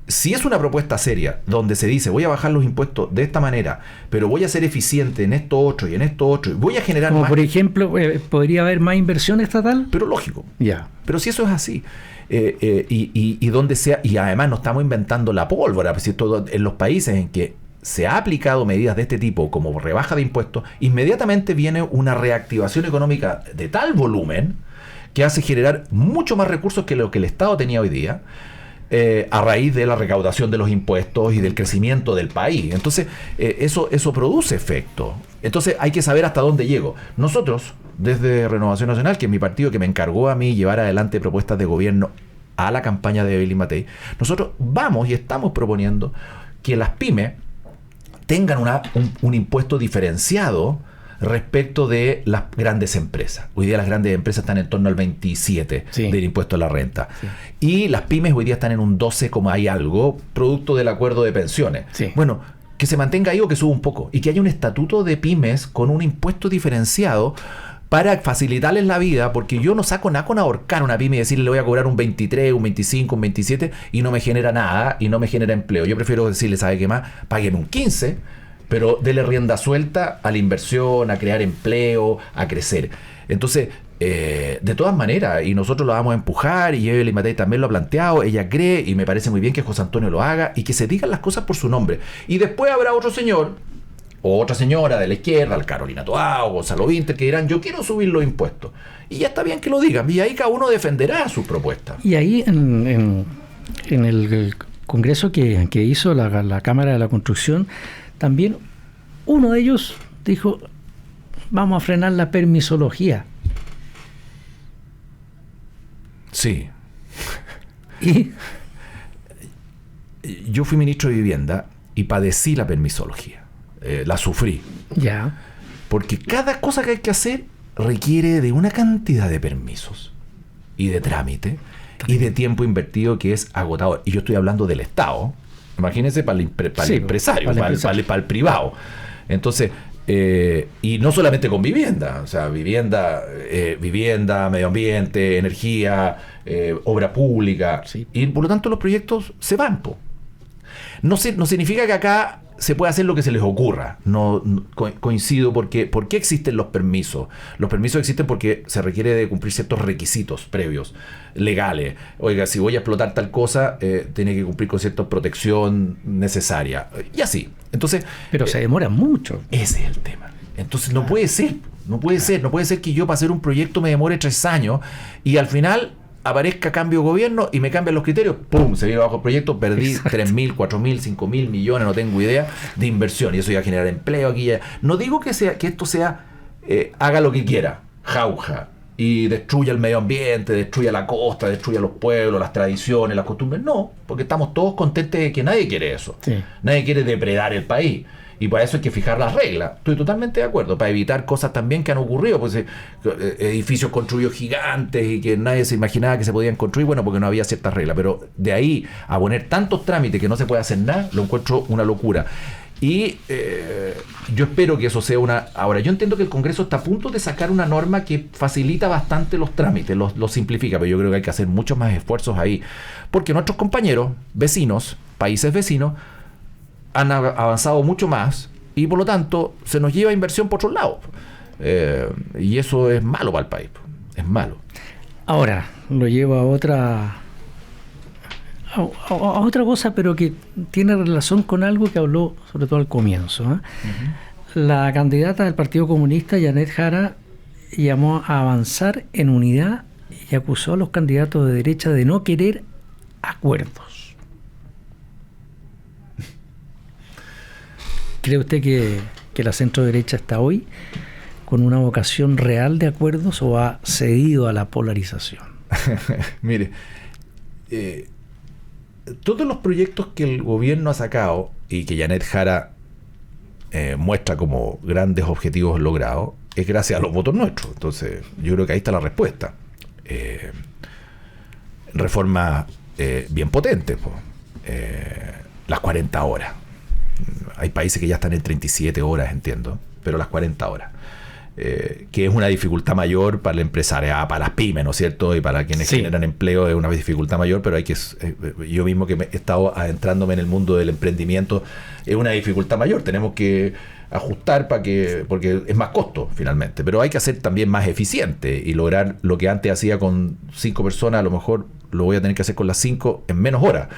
Si es una propuesta seria, donde se dice, voy a bajar los impuestos de esta manera, pero voy a ser eficiente en esto otro y en esto otro, y voy a generar como más... por ejemplo, ¿podría haber más inversión estatal? Pero lógico. Ya. Pero si eso es así, y donde sea, y además no estamos inventando la pólvora, pues en los países en que se ha aplicado medidas de este tipo, como rebaja de impuestos, inmediatamente viene una reactivación económica de tal volumen que hace generar mucho más recursos que lo que el Estado tenía hoy día, a raíz de la recaudación de los impuestos y del crecimiento del país. Entonces, eso produce efecto. Entonces, hay que saber hasta dónde llego. Nosotros, desde Renovación Nacional, que es mi partido que me encargó a mí llevar adelante propuestas de gobierno a la campaña de Evelyn Matei, nosotros vamos y estamos proponiendo que las pymes tengan un impuesto diferenciado respecto de las grandes empresas. Hoy día las grandes empresas están en torno al 27% del impuesto a la renta. Sí. Y las pymes hoy día están en un 12, como hay algo, producto del acuerdo de pensiones. Sí. Bueno, que se mantenga ahí o que suba un poco. Y que haya un estatuto de pymes con un impuesto diferenciado para facilitarles la vida, porque yo no saco nada con ahorcar a una pyme y decirle le voy a cobrar un 23, un 25, un 27 y no me genera nada y no me genera empleo. Yo prefiero decirle, ¿sabe qué más? Págueme un 15%, pero dele rienda suelta a la inversión, a crear empleo, a crecer. Entonces, de todas maneras, y nosotros lo vamos a empujar, y Evelyn Matei también lo ha planteado, ella cree, y me parece muy bien que José Antonio lo haga, y que se digan las cosas por su nombre. Y después habrá otro señor, o otra señora de la izquierda, Carolina Toá o Gonzalo Vinter, que dirán, yo quiero subir los impuestos. Y ya está bien que lo digan, y ahí cada uno defenderá sus propuestas. Y ahí en el congreso que hizo la Cámara de la Construcción, también uno de ellos dijo, vamos a frenar la permisología. Sí. ¿Y? Yo fui ministro de Vivienda y padecí la permisología. La sufrí. Ya. Porque cada cosa que hay que hacer requiere de una cantidad de permisos y de trámite y de tiempo invertido que es agotador. Y yo estoy hablando del Estado. Imagínense para el empresario, para el privado. Entonces, y no solamente con vivienda, o sea, vivienda, medio ambiente, energía, obra pública. Sí. Y por lo tanto los proyectos se van. No significa que acá se puede hacer lo que se les ocurra. No coincido porque ¿por qué existen los permisos? Los permisos existen porque se requiere de cumplir ciertos requisitos previos, legales. Oiga, si voy a explotar tal cosa, tiene que cumplir con cierta protección necesaria. Y así. Entonces, pero se demora mucho. Ese es el tema. Entonces no puede ser. No puede ser que yo para hacer un proyecto me demore 3 años y al final aparezca cambio de gobierno y me cambian los criterios, ¡pum! Se viene abajo el proyecto, perdí 3.000, 4.000, 5.000 millones, no tengo idea, de inversión, y eso iba a generar empleo aquí ya. No digo que esto sea haga lo que quiera, jauja, y destruya el medio ambiente, destruya la costa, destruya los pueblos, las tradiciones, las costumbres, no, porque estamos todos contentos de que nadie quiere eso. Sí. Nadie quiere depredar el país. Y para eso hay que fijar las reglas. Estoy totalmente de acuerdo. Para evitar cosas también que han ocurrido. Pues edificios construidos gigantes y que nadie se imaginaba que se podían construir. Bueno, porque no había ciertas reglas. Pero de ahí a poner tantos trámites que no se puede hacer nada, lo encuentro una locura. Y yo espero que eso sea una... Ahora, yo entiendo que el Congreso está a punto de sacar una norma que facilita bastante los trámites, los simplifica. Pero yo creo que hay que hacer muchos más esfuerzos ahí. Porque nuestros compañeros, vecinos, países vecinos, han avanzado mucho más y por lo tanto se nos lleva inversión por otros lados, y eso es malo para el país, es malo. Ahora lo llevo a otra cosa, pero que tiene relación con algo que habló sobre todo al comienzo, ¿eh? Uh-huh. La candidata del Partido Comunista, Janet Jara, llamó a avanzar en unidad y acusó a los candidatos de derecha de no querer acuerdos. ¿Cree usted que la centro derecha está hoy con una vocación real de acuerdos o ha cedido a la polarización? Mire, todos los proyectos que el gobierno ha sacado y que Janet Jara muestra como grandes objetivos logrados, es gracias a los votos nuestros. Entonces, yo creo que ahí está la respuesta. Reformas bien potentes, las 40 horas. Hay países que ya están en 37 horas, entiendo, pero las 40 horas. Que es una dificultad mayor para el empresariado, para las pymes, ¿no es cierto? Y para quienes generan empleo es una dificultad mayor, pero hay que yo mismo que he estado adentrándome en el mundo del emprendimiento, es una dificultad mayor. Tenemos que ajustar porque es más costo finalmente, pero hay que hacer también más eficiente y lograr lo que antes hacía con 5 personas, a lo mejor lo voy a tener que hacer con las 5 en menos horas.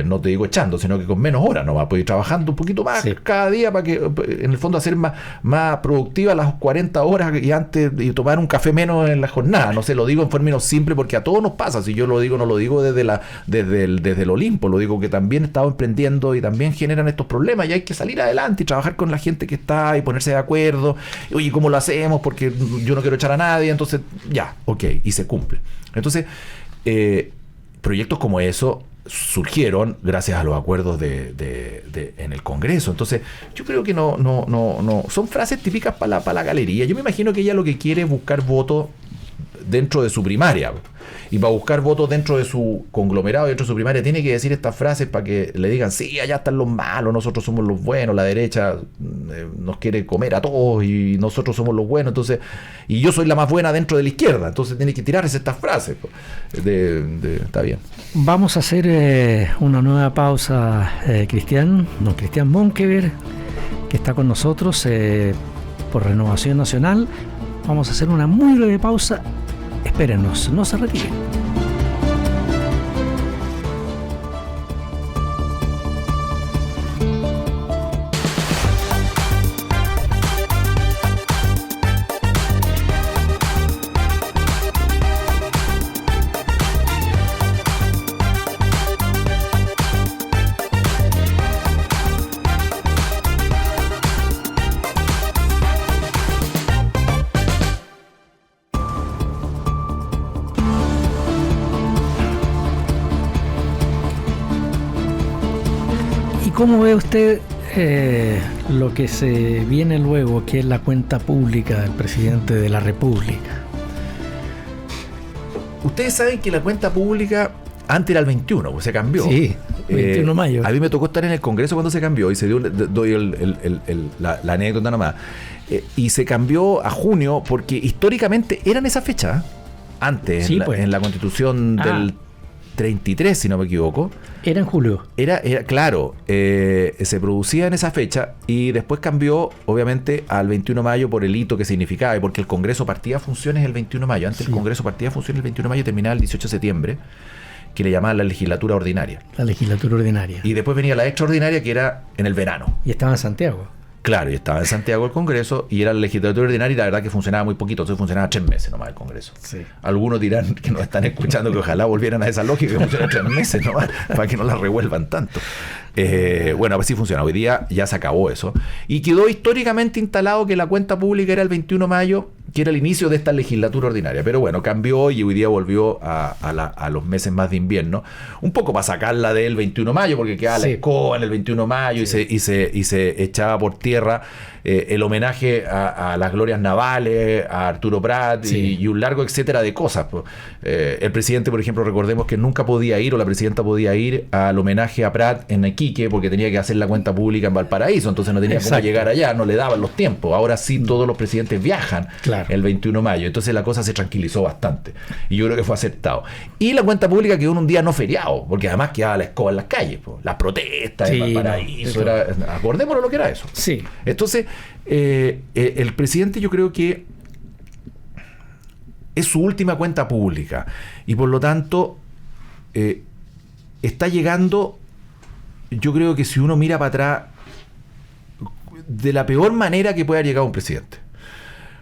No te digo echando, sino que con menos horas, no va a poder ir trabajando un poquito más cada día para que en el fondo hacer más productivas las 40 horas y antes y tomar un café menos en la jornada. No sé, lo digo en términos simples porque a todos nos pasa. Si yo lo digo, no lo digo desde el Olimpo, lo digo que también he estado emprendiendo y también generan estos problemas y hay que salir adelante y trabajar con la gente que está y ponerse de acuerdo. Oye, ¿cómo lo hacemos? Porque yo no quiero echar a nadie, entonces ya, ok, y se cumple. Entonces, proyectos como eso surgieron gracias a los acuerdos en el Congreso. Entonces, yo creo que no son frases típicas para la galería. Yo me imagino que ella lo que quiere es buscar votos dentro de su primaria. Y para buscar votos dentro de su conglomerado, dentro de su primaria, tiene que decir estas frases para que le digan, sí, allá están los malos, nosotros somos los buenos, la derecha nos quiere comer a todos y nosotros somos los buenos, entonces, y yo soy la más buena dentro de la izquierda, entonces tiene que tirarse estas frases. Está bien. Vamos a hacer una nueva pausa, Cristian Monkever, que está con nosotros por Renovación Nacional. Vamos a hacer una muy breve pausa. Espérenos, no se retiren. ¿Cómo ve usted lo que se viene luego, que es la cuenta pública del presidente de la República? Ustedes saben que la cuenta pública antes era el 21, pues se cambió. Sí, 21 de mayo. A mí me tocó estar en el Congreso cuando se cambió y se dio, doy la anécdota nomás. Y se cambió a junio porque históricamente eran esa fecha, antes, sí, en la Constitución del 33, si no me equivoco. Era en julio. Era claro, se producía en esa fecha y después cambió, obviamente, al 21 de mayo por el hito que significaba y porque el Congreso partía a funciones el 21 de mayo. Antes el Congreso partía a funciones el 21 de mayo y terminaba el 18 de septiembre, que le llamaban la legislatura ordinaria. La legislatura ordinaria. Y después venía la extraordinaria, que era en el verano. Y estaba en Santiago. Claro, y estaba en Santiago el Congreso y era la legislatura ordinaria y la verdad que funcionaba muy poquito, entonces funcionaba 3 meses nomás el Congreso. Sí. Algunos dirán que nos están escuchando que ojalá volvieran a esa lógica que funciona 3 meses nomás para que no la revuelvan tanto. Bueno, así funciona. Hoy día ya se acabó eso. Y quedó históricamente instalado que la cuenta pública era el 21 de mayo, que era el inicio de esta legislatura ordinaria. Pero bueno, cambió y hoy día volvió a los meses más de invierno. Un poco para sacarla del 21 de mayo, porque quedaba la escoba en el 21 de mayo y se echaba por tierra el homenaje a las glorias navales, a Arturo Prat y un largo etcétera de cosas. El presidente, por ejemplo, recordemos que nunca podía ir, o la presidenta podía ir al homenaje a Prat en Iquique porque tenía que hacer la cuenta pública en Valparaíso, entonces no tenía cómo llegar allá, no le daban los tiempos. Ahora sí todos los presidentes viajan el 21 de mayo, entonces la cosa se tranquilizó bastante y yo creo que fue aceptado. Y la cuenta pública quedó en un día no feriado, porque además quedaba la escoba en las calles, las protestas en Valparaíso, acordémonos lo que era eso. Sí. Entonces el presidente, yo creo que es su última cuenta pública y por lo tanto está llegando, yo creo que si uno mira para atrás, de la peor manera que pueda llegar un presidente,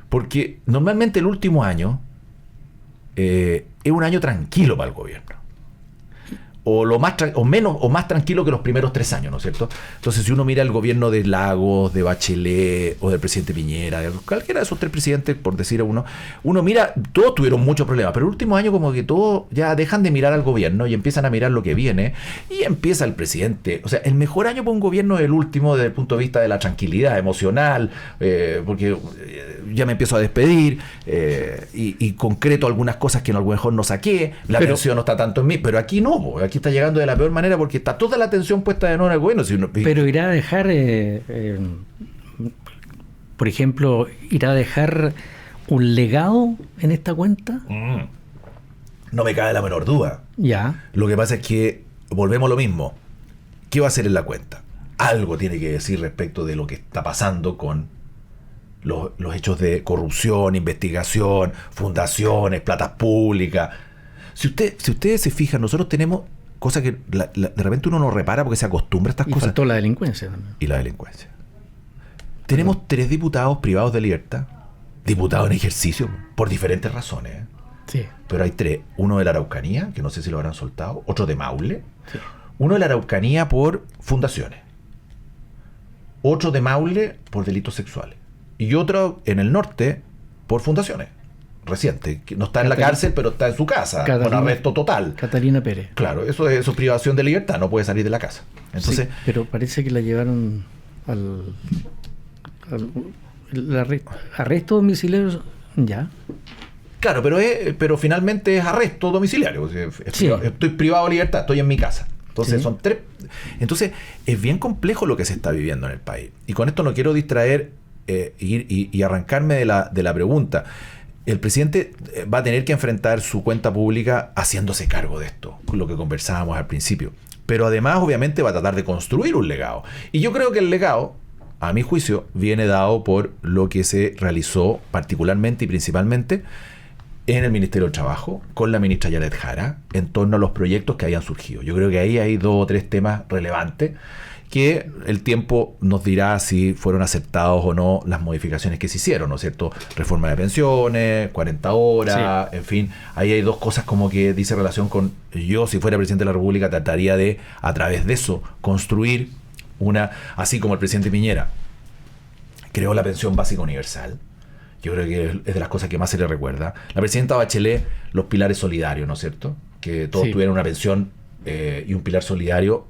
porque normalmente el último año es un año tranquilo para el gobierno. o lo más o menos o más tranquilo que los primeros 3 años, ¿no es cierto? Entonces, si uno mira el gobierno de Lagos, de Bachelet o del presidente Piñera, de cualquiera de esos 3 presidentes, por decir a uno mira, todos tuvieron muchos problemas, pero el último año como que todos ya dejan de mirar al gobierno y empiezan a mirar lo que viene, y empieza el presidente. O sea, el mejor año para un gobierno es el último desde el punto de vista de la tranquilidad emocional, porque ya me empiezo a despedir, y concreto algunas cosas que a lo mejor no saqué, la atención no está tanto en mí, pero aquí no, aquí está llegando de la peor manera porque está toda la atención puesta de nuevo en el gobierno. Pero irá a dejar, por ejemplo, irá a dejar un legado en esta cuenta. No me cabe la menor duda. Ya. Lo que pasa es que volvemos a lo mismo. ¿Qué va a hacer en la cuenta? Algo tiene que decir respecto de lo que está pasando con los hechos de corrupción, investigación, fundaciones, platas públicas. Si ustedes se fijan, nosotros tenemos cosas que de repente uno no repara porque se acostumbra a estas cosas. Faltó la delincuencia también. Y la delincuencia. Tenemos 3 diputados privados de libertad, diputados en ejercicio, por diferentes razones. Sí. Pero hay 3. Uno de la Araucanía, que no sé si lo habrán soltado. Otro de Maule. Sí. Uno de la Araucanía por fundaciones. Otro de Maule por delitos sexuales. Y otro en el norte por fundaciones. Reciente, que no está en la cárcel, pero está en su casa, con arresto total. Catalina Pérez. Claro, eso es privación de libertad, no puede salir de la casa. Entonces, sí, pero parece que la llevaron al arresto domiciliario, ya. Claro, pero finalmente es arresto domiciliario. Sí. Estoy privado de libertad, estoy en mi casa. Entonces, sí. Son 3. Entonces, es bien complejo lo que se está viviendo en el país. Y con esto no quiero distraer y arrancarme de la pregunta. El presidente va a tener que enfrentar su cuenta pública haciéndose cargo de esto, lo que conversábamos al principio. Pero además, obviamente, va a tratar de construir un legado. Y yo creo que el legado, a mi juicio, viene dado por lo que se realizó particularmente y principalmente en el Ministerio del Trabajo, con la ministra Yaret Jara, en torno a los proyectos que habían surgido. Yo creo que ahí hay 2 o 3 temas relevantes que el tiempo nos dirá si fueron aceptados o no las modificaciones que se hicieron, ¿no es cierto? Reforma de pensiones, 40 horas, sí. En fin, ahí hay 2 cosas como que dice relación con, yo si fuera presidente de la República trataría de, a través de eso, construir una, así como el presidente Piñera creó la pensión básica universal. Yo creo que es de las cosas que más se le recuerda. La presidenta Bachelet, los pilares solidarios, ¿no es cierto? Que todos tuvieran una pensión y un pilar solidario,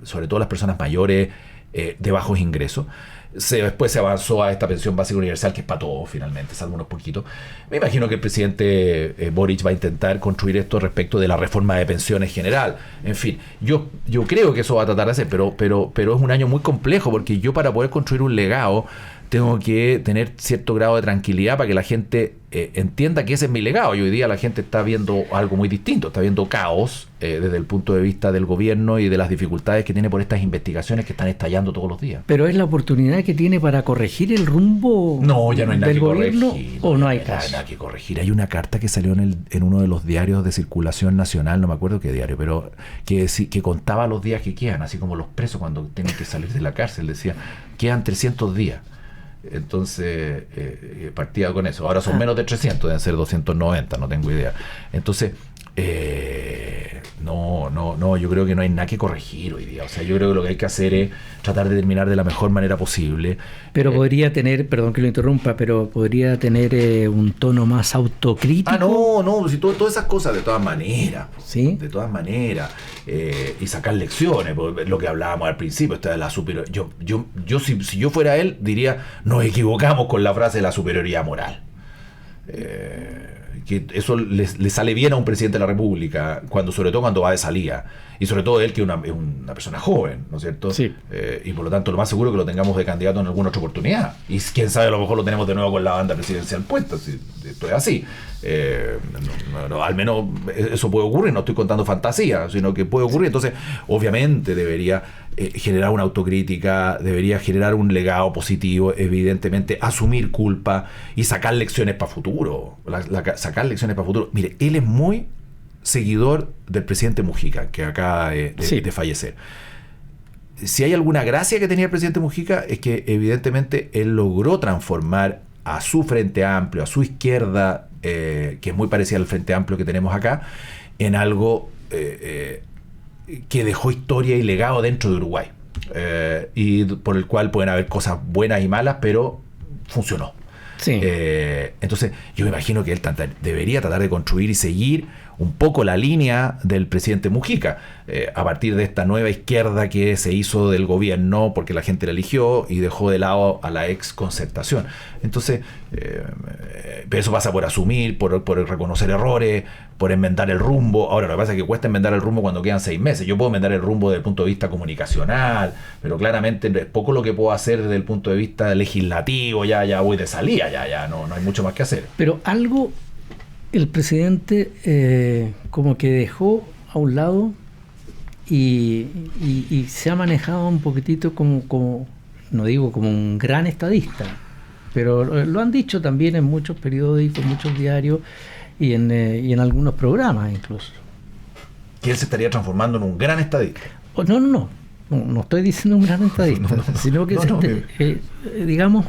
sobre todo las personas mayores de bajos ingresos. Después se avanzó a esta pensión básica universal, que es para todos finalmente, salvo unos poquitos. Me imagino que el presidente Boric va a intentar construir esto respecto de la reforma de pensiones general. En fin, yo creo que eso va a tratar de hacer, pero es un año muy complejo, porque yo, para poder construir un legado, tengo que tener cierto grado de tranquilidad para que la gente entienda que ese es mi legado. Y hoy día la gente está viendo algo muy distinto, está viendo caos desde el punto de vista del gobierno y de las dificultades que tiene por estas investigaciones que están estallando todos los días. Pero es la oportunidad que tiene para corregir el rumbo ya no hay nada del que gobierno, corregir, o no hay caso. Nada que corregir. Hay una carta que salió en uno de los diarios de circulación nacional, no me acuerdo qué diario, pero que contaba los días que quedan, así como los presos cuando tienen que salir de la cárcel, decía, quedan 300 días. Entonces partía con eso. Ahora son menos de 300, deben ser 290, no tengo idea. Entonces yo creo que no hay nada que corregir hoy día. O sea, yo creo que lo que hay que hacer es tratar de terminar de la mejor manera posible. Pero podría tener, perdón que lo interrumpa, pero podría tener un tono más autocrítico. Si todas esas cosas, de todas maneras. ¿Sí? De todas maneras. Y sacar lecciones, lo que hablábamos al principio, esta de la superioridad. Si yo fuera él, diría, nos equivocamos con la frase de la superioridad moral. Que eso le sale bien a un presidente de la República, sobre todo cuando va de salida, y sobre todo él, que es una persona joven, ¿no es cierto? Sí. Y por lo tanto lo más seguro es que lo tengamos de candidato en alguna otra oportunidad, y quién sabe, a lo mejor lo tenemos de nuevo con la banda presidencial puesta, si esto es así. Al menos eso puede ocurrir, no estoy contando fantasía, sino que puede ocurrir. Entonces obviamente debería generar una autocrítica, debería generar un legado positivo, evidentemente asumir culpa y sacar lecciones para futuro. Sacar lecciones para futuro. Mire, él es muy seguidor del presidente Mujica, que acaba de fallecer. Si hay alguna gracia que tenía el presidente Mujica, es que evidentemente él logró transformar a su Frente Amplio, a su izquierda, que es muy parecida al Frente Amplio que tenemos acá, en algo que dejó historia y legado dentro de Uruguay, y por el cual pueden haber cosas buenas y malas, pero funcionó. Sí. Entonces yo me imagino que él debería tratar de construir y seguir un poco la línea del presidente Mujica, a partir de esta nueva izquierda que se hizo del gobierno porque la gente la eligió y dejó de lado a la ex Concertación. Entonces, pero eso pasa por asumir, por reconocer errores, por enmendar el rumbo. Ahora, lo que pasa es que cuesta enmendar el rumbo cuando quedan 6 meses. Yo puedo enmendar el rumbo desde el punto de vista comunicacional, pero claramente es poco lo que puedo hacer desde el punto de vista legislativo. Ya voy de salida, ya no hay mucho más que hacer. Pero algo el presidente como que dejó a un lado y se ha manejado un poquitito como, no digo como un gran estadista, pero lo han dicho también en muchos periódicos, muchos diarios y en algunos programas incluso. Que él se estaría transformando en un gran estadista. No estoy diciendo un gran estadista, sino que digamos,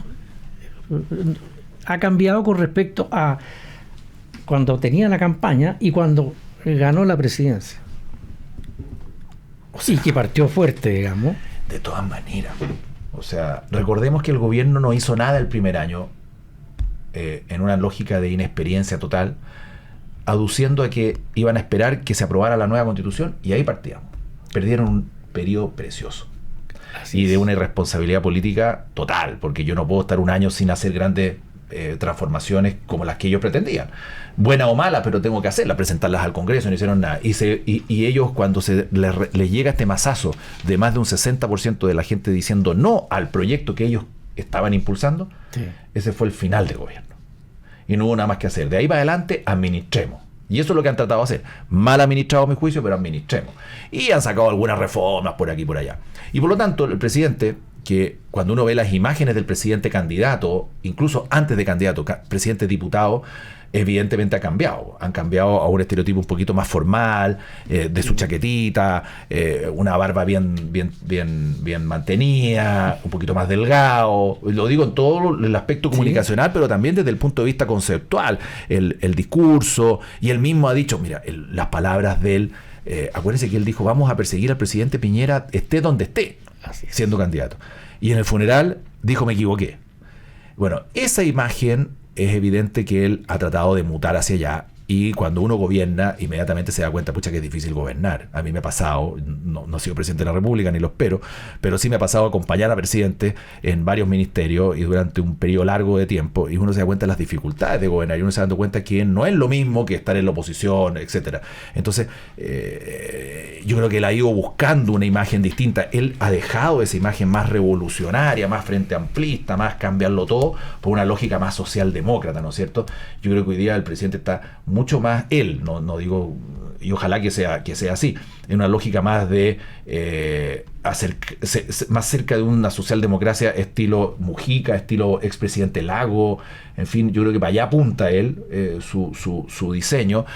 ha cambiado con respecto a cuando tenía la campaña y cuando ganó la presidencia. O sea, y que partió fuerte, digamos. De todas maneras. O sea, recordemos que el gobierno no hizo nada el primer año, en una lógica de inexperiencia total, aduciendo a que iban a esperar que se aprobara la nueva Constitución, y ahí partíamos. Perdieron un periodo precioso. Así y de una irresponsabilidad política total, porque yo no puedo estar un año sin hacer grandes transformaciones como las que ellos pretendían, buena o mala, pero tengo que hacerlas, presentarlas al Congreso. No hicieron nada, y ellos, cuando les llega este mazazo de más de un 60% de la gente diciendo no al proyecto que ellos estaban impulsando, sí, ese fue el final del gobierno y no hubo nada más que hacer. De ahí para adelante administremos, y eso es lo que han tratado de hacer, mal administrado a mi juicio, pero administremos, y han sacado algunas reformas por aquí y por allá. Y por lo tanto el presidente, que cuando uno ve las imágenes del presidente candidato, incluso antes de candidato, presidente diputado, evidentemente han cambiado a un estereotipo un poquito más formal, de su chaquetita, una barba bien mantenida, un poquito más delgado. Lo digo en todo el aspecto comunicacional, sí, pero también desde el punto de vista conceptual, el discurso. Y él mismo ha dicho, mira, las palabras de él, acuérdense que él dijo, vamos a perseguir al presidente Piñera esté donde esté, siendo candidato. Y en el funeral dijo, me equivoqué. Bueno, esa imagen es evidente que él ha tratado de mutar hacia allá, y cuando uno gobierna inmediatamente se da cuenta, pucha, que es difícil gobernar. A mí me ha pasado, no he sido presidente de la República ni lo espero, pero sí me ha pasado acompañar a presidentes en varios ministerios y durante un periodo largo de tiempo, y uno se da cuenta de las dificultades de gobernar, y uno se da cuenta que no es lo mismo que estar en la oposición, etcétera. Entonces yo creo que él ha ido buscando una imagen distinta. Él ha dejado esa imagen más revolucionaria, más frente amplista, más cambiarlo todo por una lógica más socialdemócrata, ¿no es cierto? Yo creo que hoy día el presidente está mucho más, él, no digo, y ojalá que sea así, en una lógica más de más cerca de una socialdemocracia estilo Mujica, estilo expresidente Lago. En fin, yo creo que para allá apunta él, su diseño,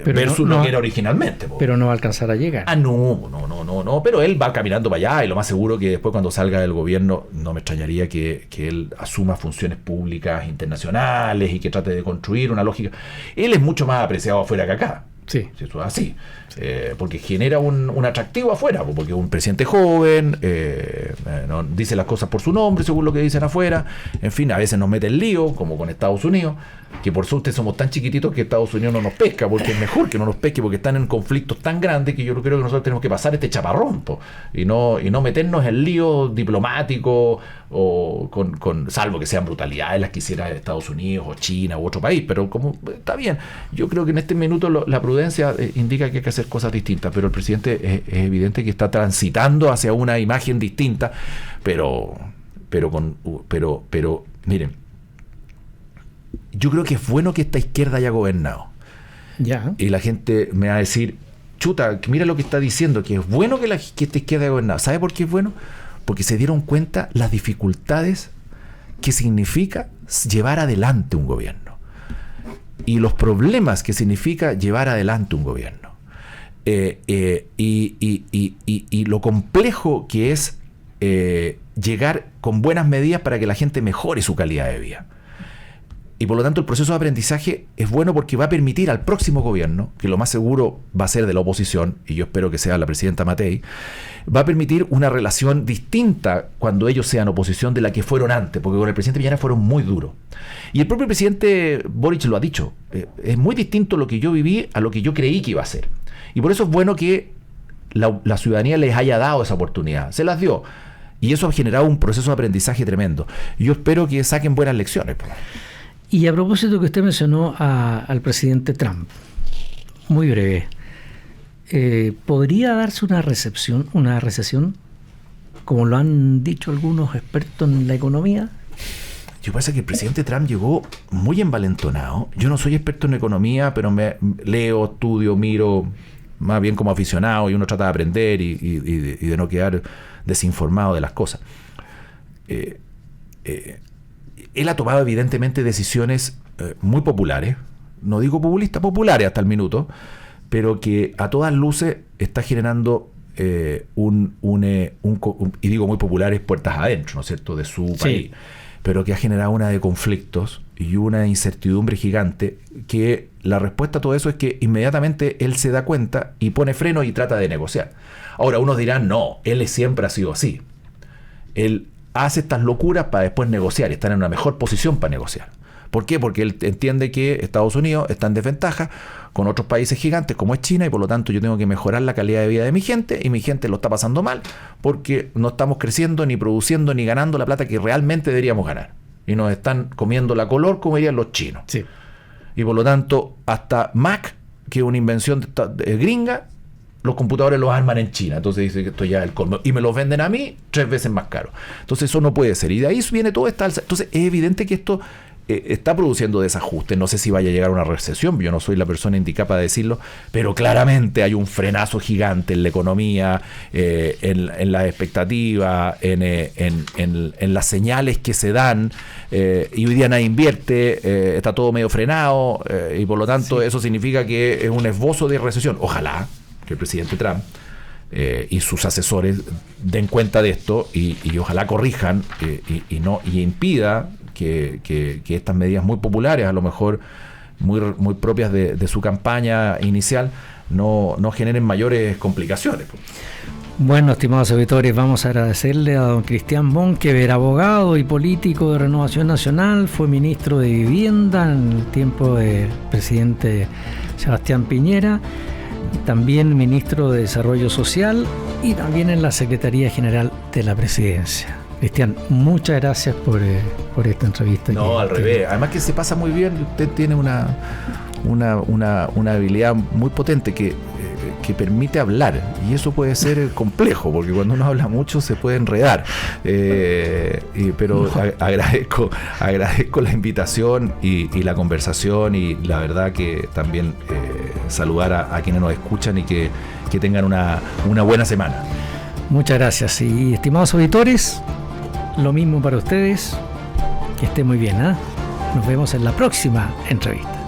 versus lo que era originalmente. Pero no va a alcanzar a llegar. No, pero él va caminando para allá, y lo más seguro que después, cuando salga del gobierno, no me extrañaría que él asuma funciones públicas internacionales y que trate de construir una lógica. Él es mucho más apreciado afuera que acá. Sí. Si eso es así. Sí. Porque genera un atractivo afuera, porque es un presidente joven, no dice las cosas por su nombre, según lo que dicen afuera. En fin, a veces nos mete en lío, como con Estados Unidos, que por suerte somos tan chiquititos que Estados Unidos no nos pesca, porque es mejor que no nos pesque, porque están en conflictos tan grandes que yo creo que nosotros tenemos que pasar este chaparrón, y no meternos en lío diplomático, o salvo que sean brutalidades las que hiciera Estados Unidos o China u otro país. Pero como está bien, yo creo que en este minuto la prudencia indica que hay que hacer cosas distintas, pero el presidente es evidente que está transitando hacia una imagen distinta, pero miren, yo creo que es bueno que esta izquierda haya gobernado. Ya. Y la gente me va a decir, chuta, mira lo que está diciendo, que es bueno que esta izquierda haya gobernado. ¿Sabe por qué es bueno? Porque se dieron cuenta las dificultades que significa llevar adelante un gobierno, y los problemas que significa llevar adelante un gobierno, y lo complejo que es llegar con buenas medidas para que la gente mejore su calidad de vida. Y por lo tanto el proceso de aprendizaje es bueno porque va a permitir al próximo gobierno, que lo más seguro va a ser de la oposición, y yo espero que sea la presidenta Matei, va a permitir una relación distinta cuando ellos sean oposición de la que fueron antes, porque con el presidente Piñera fueron muy duros. Y el propio presidente Boric lo ha dicho, es muy distinto lo que yo viví a lo que yo creí que iba a ser. Y por eso es bueno que la ciudadanía les haya dado esa oportunidad, se las dio. Y eso ha generado un proceso de aprendizaje tremendo. Y yo espero que saquen buenas lecciones. Y a propósito que usted mencionó al presidente Trump, muy breve, ¿podría darse una recesión, como lo han dicho algunos expertos en la economía? Yo pasa que el presidente Trump llegó muy envalentonado. Yo no soy experto en economía, pero me leo, estudio, miro, más bien como aficionado, y uno trata de aprender y de no quedar desinformado de las cosas. Él ha tomado evidentemente decisiones muy populares, no digo populistas, populares hasta el minuto, pero que a todas luces está generando y digo muy populares puertas adentro, ¿no es cierto?, de su país, pero que ha generado una de conflictos y una incertidumbre gigante, que la respuesta a todo eso es que inmediatamente él se da cuenta y pone freno y trata de negociar. Ahora, unos dirán, no, él siempre ha sido así. Él hace estas locuras para después negociar y estar en una mejor posición para negociar. ¿Por qué? Porque él entiende que Estados Unidos está en desventaja con otros países gigantes como es China, y por lo tanto yo tengo que mejorar la calidad de vida de mi gente, y mi gente lo está pasando mal porque no estamos creciendo, ni produciendo, ni ganando la plata que realmente deberíamos ganar. Y nos están comiendo la color, como dirían los chinos. Sí. Y por lo tanto, hasta Mac, que es una invención gringa, los computadores los arman en China. Entonces dice que esto ya es el colmo. Y me los venden a mí 3 veces más caro. Entonces eso no puede ser. Y de ahí viene toda esta alza. Entonces es evidente que esto está produciendo desajustes. No sé si vaya a llegar a una recesión. Yo no soy la persona indicada para decirlo. Pero claramente hay un frenazo gigante en la economía, en las expectativas, en las señales que se dan. Y hoy día nadie invierte. Está todo medio frenado. Y por lo tanto eso significa que es un esbozo de recesión. Ojalá que el presidente Trump y sus asesores den cuenta de esto y ojalá corrijan y impida que estas medidas muy populares, a lo mejor muy propias de su campaña inicial, no generen mayores complicaciones. Bueno, estimados auditores, vamos a agradecerle a don Cristian Bonkever, abogado y político de Renovación Nacional, fue ministro de Vivienda en el tiempo del presidente Sebastián Piñera, también ministro de Desarrollo Social y también en la Secretaría General de la Presidencia. Cristian, muchas gracias por esta entrevista. No, al revés. Además que se pasa muy bien. Usted tiene una habilidad muy potente que permite hablar. Y eso puede ser complejo, porque cuando uno habla mucho se puede enredar. Pero no. agradezco la invitación y la conversación, y la verdad que también saludar a quienes nos escuchan y que tengan una buena semana. Muchas gracias. Y estimados auditores, lo mismo para ustedes. Que esté muy bien, ¿eh? Nos vemos en la próxima entrevista.